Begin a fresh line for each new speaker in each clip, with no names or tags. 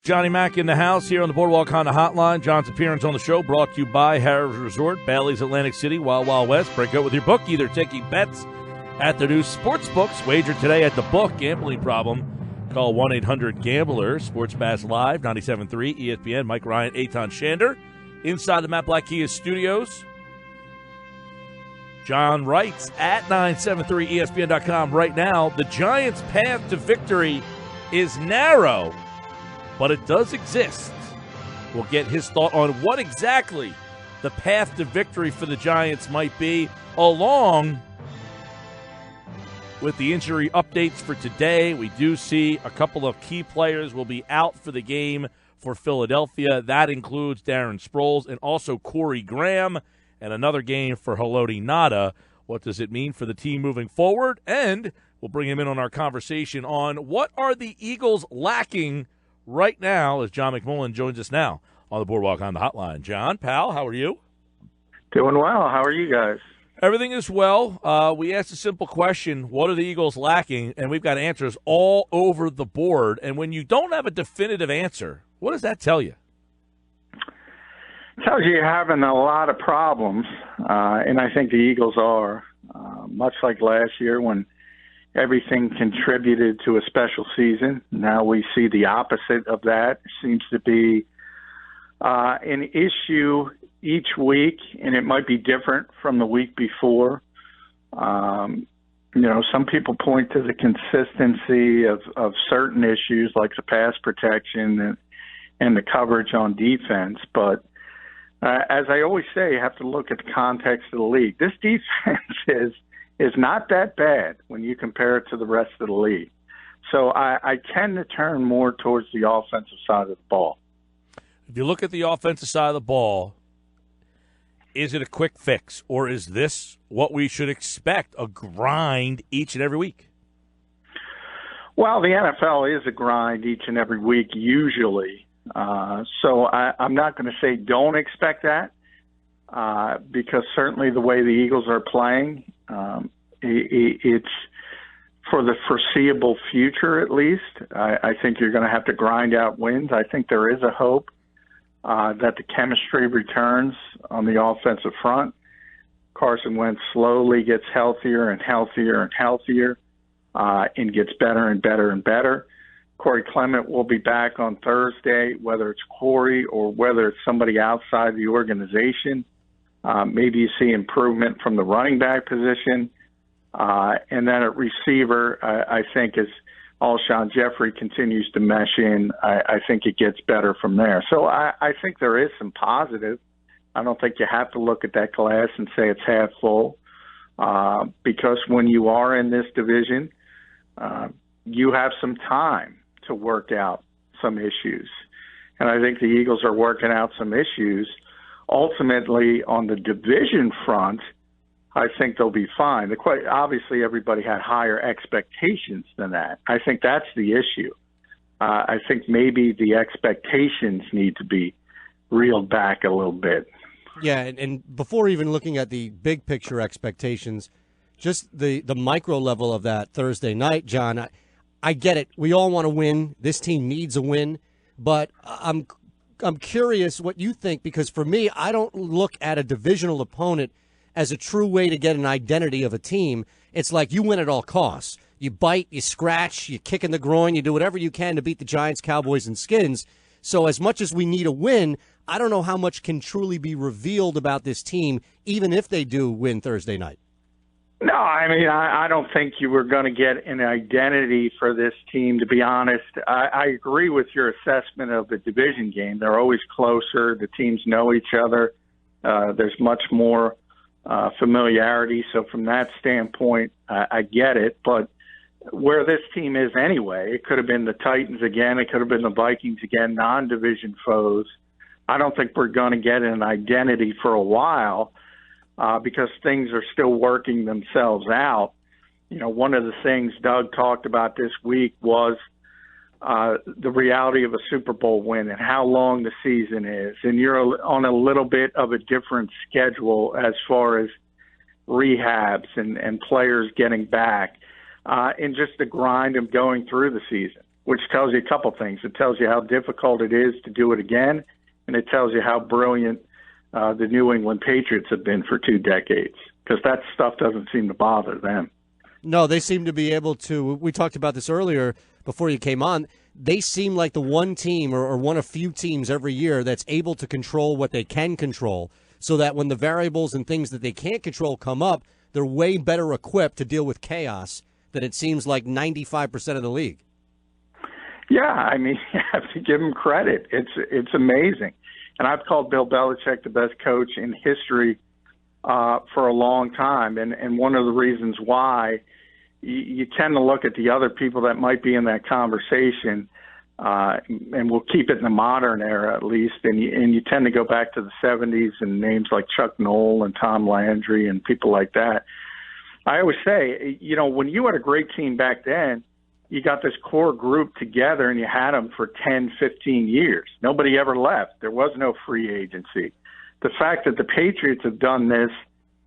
Johnny Mack in the house here on the Boardwalk Honda Hotline. John's appearance on the show brought to you by Harrah's Resort, Bally's Atlantic City, Wild Wild West. Break out with your bookie. They're taking bets at the new sports books. Wager today at the book. Gambling problem? Call 1-800-GAMBLER. Sports Bass Live, 97.3 ESPN. Mike Ryan, Eitan Shander. Inside the Matt Black Kia studios. John writes at 973ESPN.com right now, the Giants' path to victory is narrow, but it does exist. We'll get his thought on what exactly the path to victory for the Giants might be, along with the injury updates for today. We do see a couple of key players will be out for the game for Philadelphia. That includes Darren Sproles and also Corey Graham, and another game for Haloti Ngata. What does it mean for the team moving forward? And we'll bring him in on our conversation on what are the Eagles lacking right now, as John McMullen joins us now on the Boardwalk on the Hotline. John, pal, how are you?
Doing well. How are you guys?
Everything is well. We asked a simple question, what are the Eagles lacking? And we've got answers all over the board. And when you don't have a definitive answer, what does that tell you?
It tells you you're having a lot of problems, and I think the Eagles are, much like last year when everything contributed to a special season. Now we see the opposite of that. It seems to be an issue each week, and it might be different from the week before. Some people point to the consistency of certain issues like the pass protection and the coverage on defense, but as I always say, you have to look at the context of the league. This defense is not that bad when you compare it to the rest of the league. So I tend to turn more towards the offensive side of the ball.
If you look at the offensive side of the ball, is it a quick fix, or is this what we should expect, a grind each and every week?
Well, the NFL is a grind each and every week usually. So I'm not going to say don't expect that because certainly the way the Eagles are playing, it's for the foreseeable future at least. I think you're going to have to grind out wins. I think there is a hope that the chemistry returns on the offensive front. Carson Wentz slowly gets healthier and healthier and healthier and gets better and better and better. Corey Clement will be back on Thursday, whether it's Corey or whether it's somebody outside the organization. Maybe you see improvement from the running back position. And then at receiver, I think as Alshon Jeffrey continues to mesh in, I think it gets better from there. So I think there is some positive. I don't think you have to look at that class and say it's half full because when you are in this division, you have some time to work out some issues. And I think the Eagles are working out some issues. Ultimately, on the division front, I think they'll be fine. Obviously, everybody had higher expectations than that. I think that's the issue. I think maybe the expectations need to be reeled back a little bit.
Yeah, and before even looking at the big picture expectations, just the micro level of that Thursday night, John, I get it. We all want to win. This team needs a win. But I'm curious what you think, because for me, I don't look at a divisional opponent as a true way to get an identity of a team. It's like you win at all costs. You bite, you scratch, you kick in the groin, you do whatever you can to beat the Giants, Cowboys, and Skins. So as much as we need a win, I don't know how much can truly be revealed about this team, even if they do win Thursday night.
No, I mean, I don't think you were going to get an identity for this team, to be honest. I agree with your assessment of the division game. They're always closer. The teams know each other. There's much more familiarity. So from that standpoint, I get it. But where this team is anyway, it could have been the Titans again. It could have been the Vikings again, non-division foes. I don't think we're going to get an identity for a while. Because things are still working themselves out. You know, one of the things Doug talked about this week was the reality of a Super Bowl win and how long the season is. And you're on a little bit of a different schedule as far as rehabs and players getting back and just the grind of going through the season. which tells you a couple things. It tells you how difficult it is to do it again, and it tells you how brilliant the New England Patriots have been for 2 decades, because that stuff doesn't seem to bother them.
No, they seem to be able to. We talked about this earlier before you came on. They seem like the one team or one of few teams every year that's able to control what they can control, so that when the variables and things that they can't control come up, they're way better equipped to deal with chaos than it seems like 95% of the league.
Yeah, I mean, you have to give him credit. It's amazing. And I've called Bill Belichick the best coach in history for a long time. And one of the reasons why you tend to look at the other people that might be in that conversation, and we'll keep it in the modern era at least, and you tend to go back to the 70s and names like Chuck Noll and Tom Landry and people like that. I always say, when you had a great team back then, you got this core group together and you had them for 10, 15 years. Nobody ever left. There was no free agency. The fact that the Patriots have done this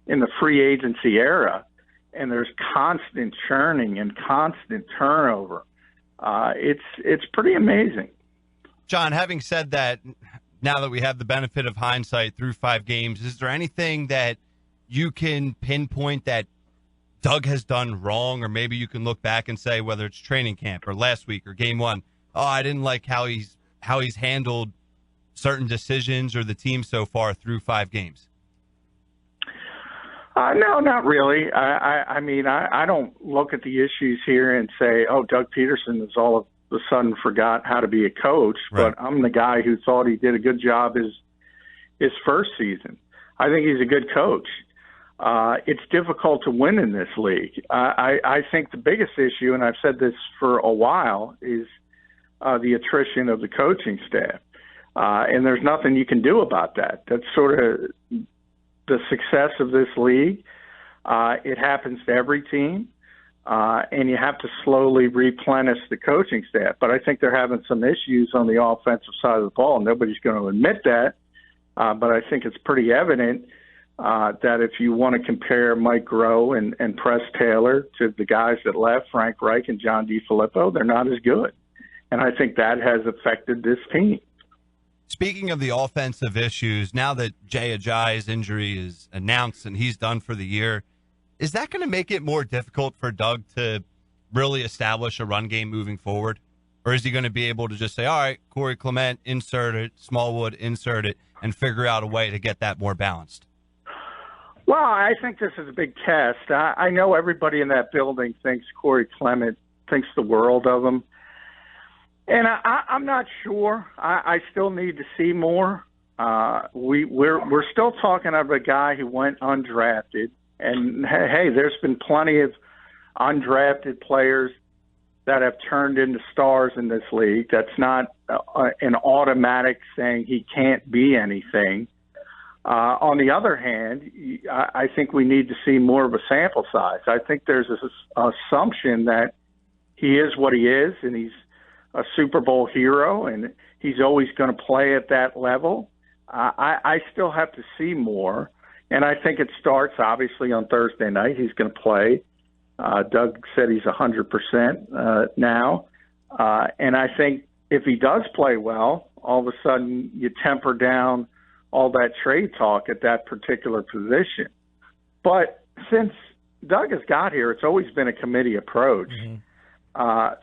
in the free agency era, and there's constant churning and constant turnover, it's pretty amazing.
John, having said that, now that we have the benefit of hindsight through 5 games, is there anything that you can pinpoint that Doug has done wrong, or maybe you can look back and say, whether it's training camp or last week or game 1, I didn't like how he's handled certain decisions or the team so far through 5 games?
No, not really. I mean, I don't look at the issues here and say, Doug Peterson has all of a sudden forgot how to be a coach.
Right.
But I'm the guy who thought he did a good job his first season. I think he's a good coach. It's difficult to win in this league. I think the biggest issue, and I've said this for a while, is the attrition of the coaching staff. And there's nothing you can do about that. That's sort of the success of this league. It happens to every team, and you have to slowly replenish the coaching staff. But I think they're having some issues on the offensive side of the ball, and nobody's going to admit that. But I think it's pretty evident that if you want to compare Mike Groh and Press Taylor to the guys that left, Frank Reich and John DeFilippo, they're not as good. And I think that has affected this team.
Speaking of the offensive issues, now that Jay Ajayi's injury is announced and he's done for the year, is that going to make it more difficult for Doug to really establish a run game moving forward? Or is he going to be able to just say, all right, Corey Clement, insert it, Smallwood, insert it, and figure out a way to get that more balanced?
Well, I think this is a big test. I know everybody in that building thinks Corey Clement thinks the world of him. And I'm not sure. I still need to see more. We're still talking of a guy who went undrafted. And, hey, there's been plenty of undrafted players that have turned into stars in this league. That's not an automatic saying he can't be anything. On the other hand, I think we need to see more of a sample size. I think there's this assumption that he is what he is, and he's a Super Bowl hero, and he's always going to play at that level. I still have to see more, and I think it starts, obviously, on Thursday night. He's going to play. Doug said he's 100% now. And I think if he does play well, all of a sudden you temper down all that trade talk at that particular position. But since Doug has got here, it's always been a committee approach. Mm-hmm.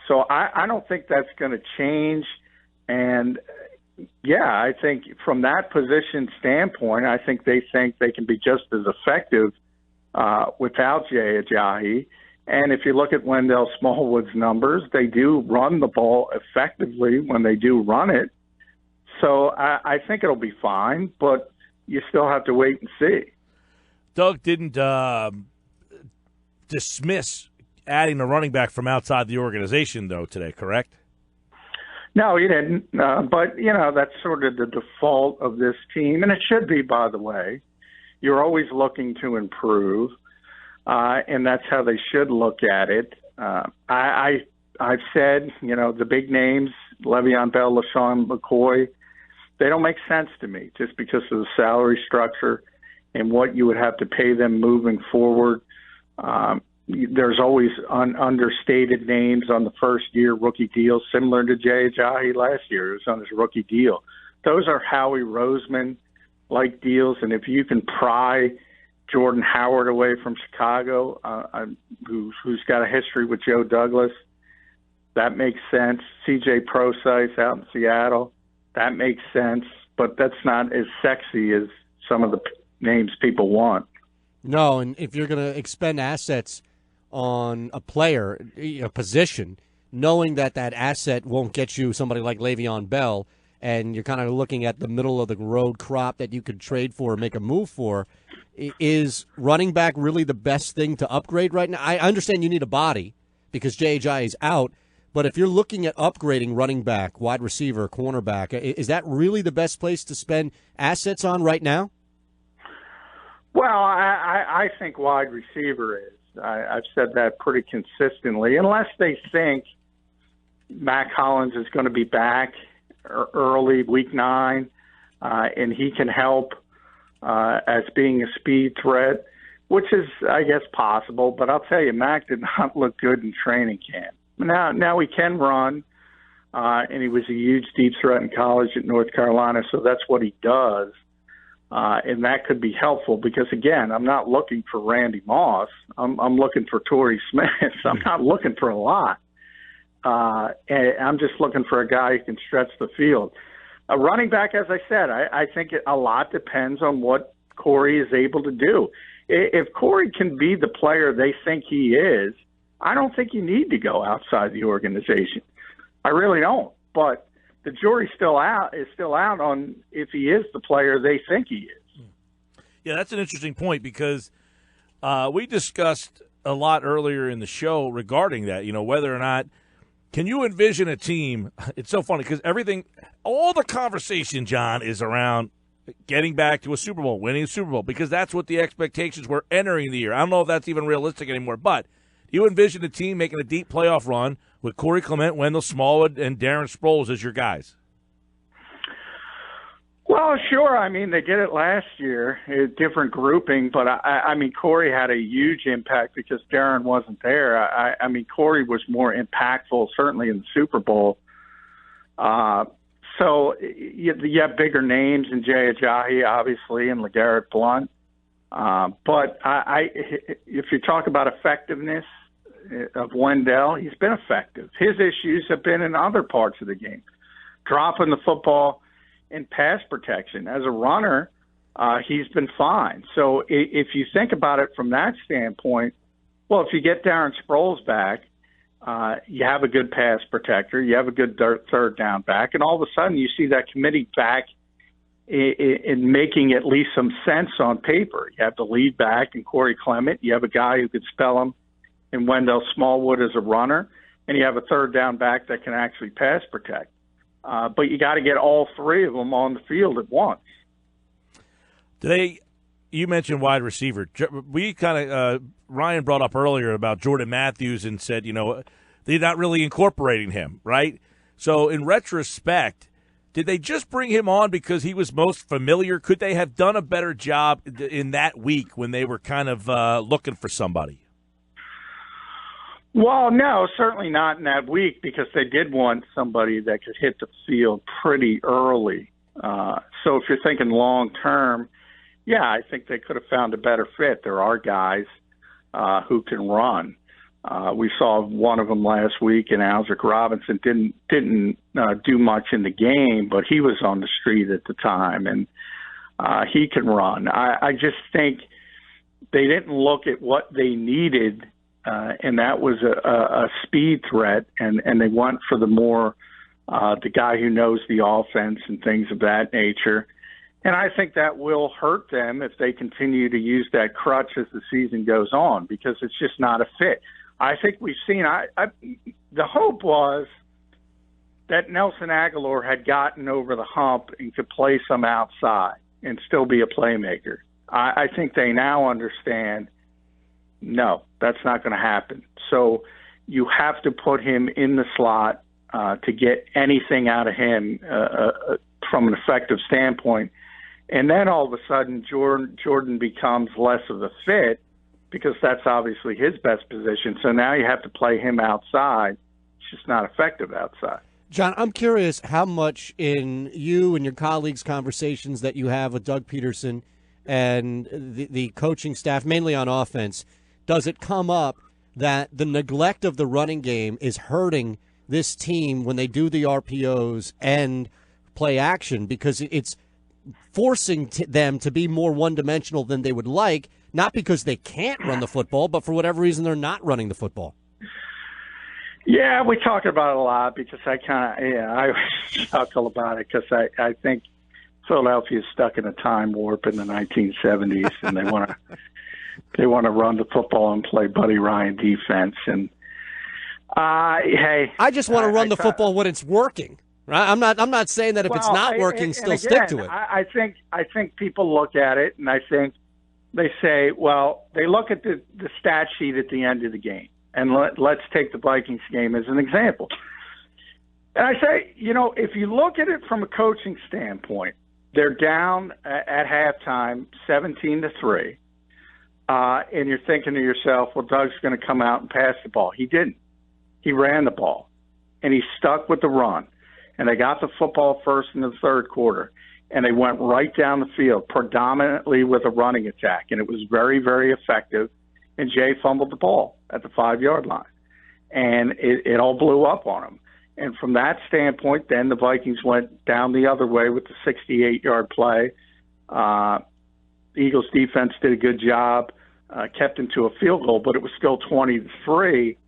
So I don't think that's going to change. And, yeah, I think from that position standpoint, I think they can be just as effective without Jay Ajayi. And if you look at Wendell Smallwood's numbers, they do run the ball effectively when they do run it. So I think it'll be fine, but you still have to wait and see.
Doug didn't dismiss adding a running back from outside the organization, though, today, correct?
No, he didn't. But, that's sort of the default of this team. And it should be, by the way. You're always looking to improve, and that's how they should look at it. I've said, the big names, Le'Veon Bell, LaShawn McCoy, they don't make sense to me just because of the salary structure and what you would have to pay them moving forward. there's always understated names on the first-year rookie deal, similar to Jay Ajayi last year. It was on his rookie deal. Those are Howie Roseman-like deals, and if you can pry Jordan Howard away from Chicago, who's got a history with Joe Douglas, that makes sense. C.J. Prosise out in Seattle, that makes sense, but that's not as sexy as some of the names people want.
No, and if you're going to expend assets on a player, a position, knowing that that asset won't get you somebody like Le'Veon Bell, and you're kind of looking at the middle of the road crop that you could trade for or make a move for, is running back really the best thing to upgrade right now? I understand you need a body because J.J. is out, but if you're looking at upgrading running back, wide receiver, cornerback, is that really the best place to spend assets on right now?
Well, I think wide receiver is. I've said that pretty consistently. Unless they think Mac Hollins is going to be back early, week 9, and he can help as being a speed threat, which is, I guess, possible. But I'll tell you, Mac did not look good in training camp. Now he can run, and he was a huge deep threat in college at North Carolina, so that's what he does. And that could be helpful because, again, I'm not looking for Randy Moss. I'm looking for Torrey Smith. I'm not looking for a lot. And I'm just looking for a guy who can stretch the field. A running back, as I said, I think a lot depends on what Corey is able to do. If Corey can be the player they think he is, I don't think you need to go outside the organization. I really don't. But the jury's still out on if he is the player they think he is.
Yeah, that's an interesting point because we discussed a lot earlier in the show regarding that, whether or not can you envision a team. It's so funny because all the conversation, John, is around getting back to a Super Bowl, winning a Super Bowl, because that's what the expectations were entering the year. I don't know if that's even realistic anymore, but you envision a team making a deep playoff run with Corey Clement, Wendell Smallwood, and Darren Sproles as your guys?
Well, sure. I mean, they did it last year, a different grouping, but I mean, Corey had a huge impact because Darren wasn't there. I mean, Corey was more impactful, certainly in the Super Bowl. So you have bigger names in Jay Ajayi, obviously, and LeGarrette Blount. But if you talk about effectiveness of Wendell, he's been effective. His issues have been in other parts of the game, dropping the football and pass protection. As a runner, he's been fine. So if you think about it from that standpoint, well, if you get Darren Sproles back, you have a good pass protector, you have a good third down back, and all of a sudden you see that committee back in making at least some sense on paper. You have the lead back in Corey Clement. You have a guy who could spell him in Wendell Smallwood as a runner, and you have a third down back that can actually pass protect. But you got to get all three of them on the field at once.
You mentioned wide receiver. We kind of Ryan brought up earlier about Jordan Matthews and said, they're not really incorporating him, right? So in retrospect, did they just bring him on because he was most familiar? Could they have done a better job in that week when they were kind of looking for somebody?
Well, no, certainly not in that week because they did want somebody that could hit the field pretty early. So if you're thinking long term, yeah, I think they could have found a better fit. There are guys who can run. We saw one of them last week, and Aldrick Robinson didn't do much in the game, but he was on the street at the time, and he can run. I just think they didn't look at what they needed, and that was a speed threat, and they went for the guy who knows the offense and things of that nature. And I think that will hurt them if they continue to use that crutch as the season goes on because it's just not a fit. I think we've seen the hope was that Nelson Aguilar had gotten over the hump and could play some outside and still be a playmaker. I think they now understand, no, that's not going to happen. So you have to put him in the slot to get anything out of him from an effective standpoint. And then all of a sudden, Jordan becomes less of a fit because that's obviously his best position. So now you have to play him outside. It's just not effective outside.
John, I'm curious how much in you and your colleagues' conversations that you have with Doug Peterson and the coaching staff, mainly on offense, does it come up that the neglect of the running game is hurting this team when they do the RPOs and play action, because it's forcing them to be more one-dimensional than they would like, not because they can't run the football, but for whatever reason they're not running the football?
Yeah, we talk about it a lot because I chuckle about it because I think Philadelphia is stuck in a time warp in the 1970s, and they want to run the football and play Buddy Ryan defense. And hey,
I just want to run the football when it's working. Right? I'm not saying that if it's not working, still stick to it.
I think people look at it and I think they say, well, they look at the stat sheet at the end of the game. And let's take the Vikings game as an example. And I say, if you look at it from a coaching standpoint, they're down at halftime 17-3. And you're thinking to yourself, well, Doug's going to come out and pass the ball. He didn't. He ran the ball. And he stuck with the run. And they got the football first in the third quarter. And they went right down the field, predominantly with a running attack. And it was very, very effective. And Jay fumbled the ball at the 5-yard line. And it all blew up on him. And from that standpoint, then the Vikings went down the other way with the 68-yard play. The Eagles defense did a good job, kept him to a field goal, but it was still 20-3.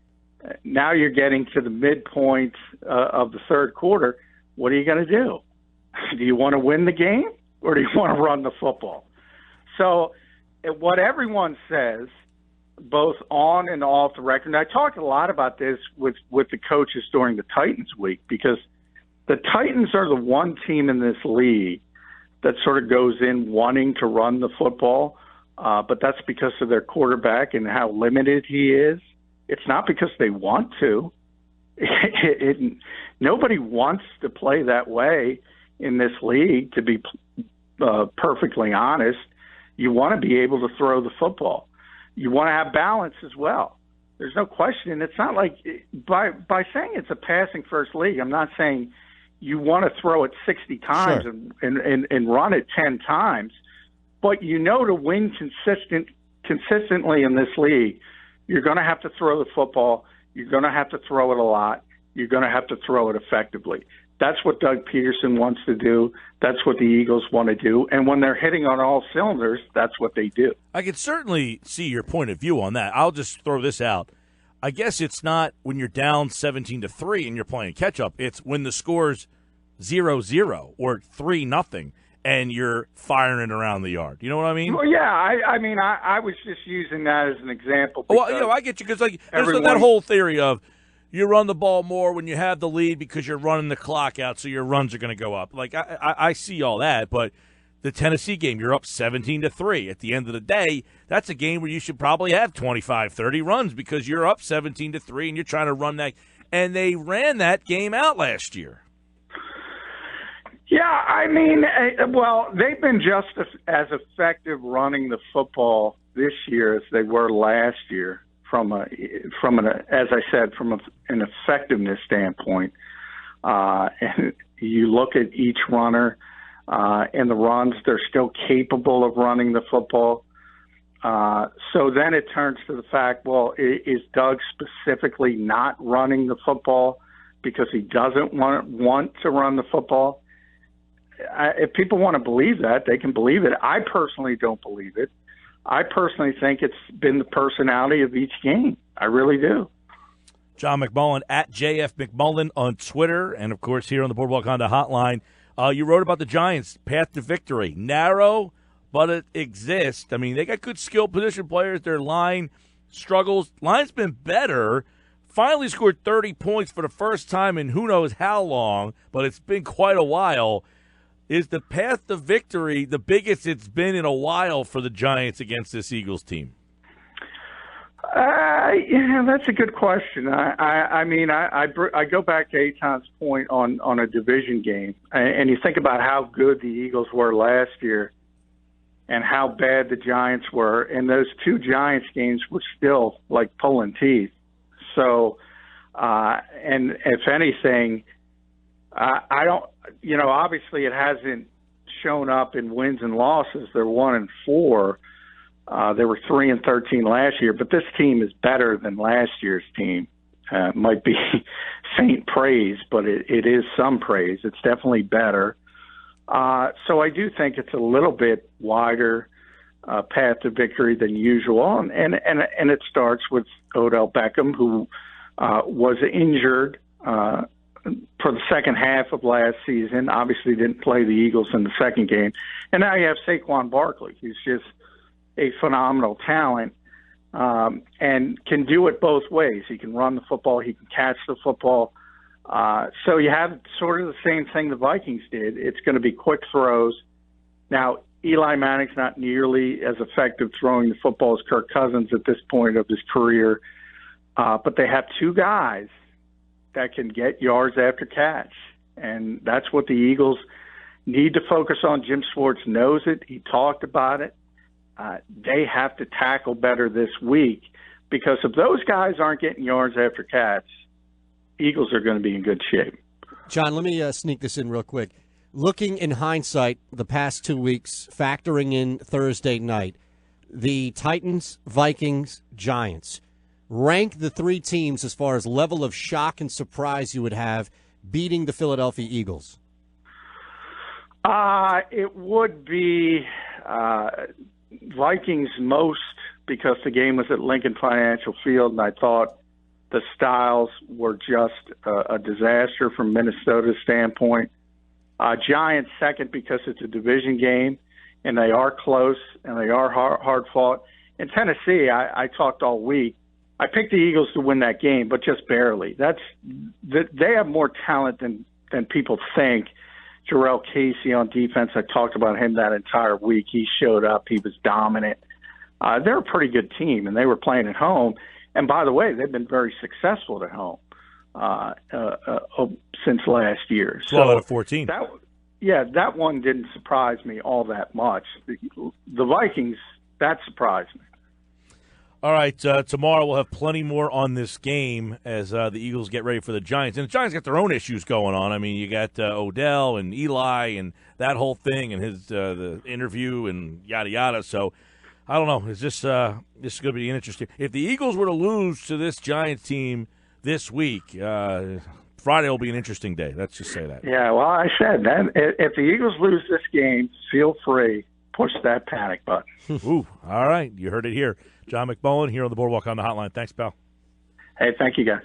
Now you're getting to the midpoint of the third quarter. What are you going to do? Do you want to win the game or do you want to run the football? So what everyone says, both on and off the record, and I talked a lot about this with the coaches during the Titans week, because the Titans are the one team in this league that sort of goes in wanting to run the football, but that's because of their quarterback and how limited he is. It's not because they want to. Nobody wants to play that way in this league, to be perfectly honest. You want to be able to throw the football. You want to have balance as well. There's no question. It's not like by saying it's a passing first league, I'm not saying you want to throw it 60 times
Sure.
and run it 10 times. But to win consistently in this league, you're going to have to throw the football. You're going to have to throw it a lot. You're going to have to throw it effectively. That's what Doug Peterson wants to do. That's what the Eagles want to do. And when they're hitting on all cylinders, that's what they do.
I can certainly see your point of view on that. I'll just throw this out. I guess it's not when you're down 17-3 and you're playing catch-up. It's when the score's 0-0 or 3-0 and you're firing it around the yard. You know what I mean?
Well, yeah. I was just using that as an example.
Well, I get you, because there's that whole theory of you run the ball more when you have the lead because you're running the clock out, so your runs are going to go up. I see all that, but the Tennessee game, you're up 17-3. At the end of the day, that's a game where you should probably have 25, 30 runs because you're up 17-3 and you're trying to run that. And they ran that game out last year.
Yeah, they've been just as effective running the football this year as they were last year. From an effectiveness standpoint, and you look at each runner and the runs, they're still capable of running the football. So then it turns to the fact, well, is Doug specifically not running the football because he doesn't want to run the football? If people want to believe that, they can believe it. I personally don't believe it. I personally think it's been the personality of each game. I really do.
John McMullen, at JF McMullen on Twitter, and, of course, here on the Boardwalk Honda Hotline. You wrote about the Giants' path to victory. Narrow, but it exists. I mean, they got good skill position players. Their line struggles. Line's been better. Finally scored 30 points for the first time in who knows how long, but it's been quite a while. Is the path to victory the biggest it's been in a while for the Giants against this Eagles team?
Yeah, that's a good question. I go back to Eitan's point on a division game, and you think about how good the Eagles were last year, and how bad the Giants were. And those two Giants games were still like pulling teeth. So, and if anything, I don't, obviously it hasn't shown up in wins and losses. They're 1-4. They were 3-13 last year, but this team is better than last year's team. Might be faint praise, but it is some praise. It's definitely better. So I do think it's a little bit wider path to victory than usual, and it starts with Odell Beckham, who was injured for the second half of last season. Obviously, didn't play the Eagles in the second game, and now you have Saquon Barkley, who's just a phenomenal talent. And can do it both ways. He can run the football. He can catch the football. So you have sort of the same thing the Vikings did. It's going to be quick throws. Now, Eli Manning's not nearly as effective throwing the football as Kirk Cousins at this point of his career. But they have two guys that can get yards after catch. And that's what the Eagles need to focus on. Jim Schwartz knows it. He talked about it. They have to tackle better this week, because if those guys aren't getting yards after catch, Eagles are going to be in good shape.
John, let me sneak this in real quick. Looking in hindsight, the past 2 weeks, factoring in Thursday night, the Titans, Vikings, Giants, rank the three teams as far as level of shock and surprise you would have beating the Philadelphia Eagles.
It would be Vikings most, because the game was at Lincoln Financial Field, and I thought the Styles were just a disaster from Minnesota's standpoint. Giants second, because it's a division game, and they are close, and they are hard fought. In Tennessee, I talked all week. I picked the Eagles to win that game, but just barely. They have more talent than people think. Jarrell Casey on defense, I talked about him that entire week. He showed up. He was dominant. They're a pretty good team, and they were playing at home. And by the way, they've been very successful at home since last year.
12 out of 14.
That one didn't surprise me all that much. The Vikings, that surprised me.
All right, tomorrow we'll have plenty more on this game as the Eagles get ready for the Giants. And the Giants got their own issues going on. I mean, you got Odell and Eli and that whole thing and his the interview and yada yada. So I don't know. Is this is going to be interesting? If the Eagles were to lose to this Giants team this week, Friday will be an interesting day. Let's just say that.
Yeah, well, I said that if the Eagles lose this game, feel free, push that panic button.
Ooh, all right. You heard it here. John McMullen here on the Boardwalk on the Hotline. Thanks, pal.
Hey, thank you, guys.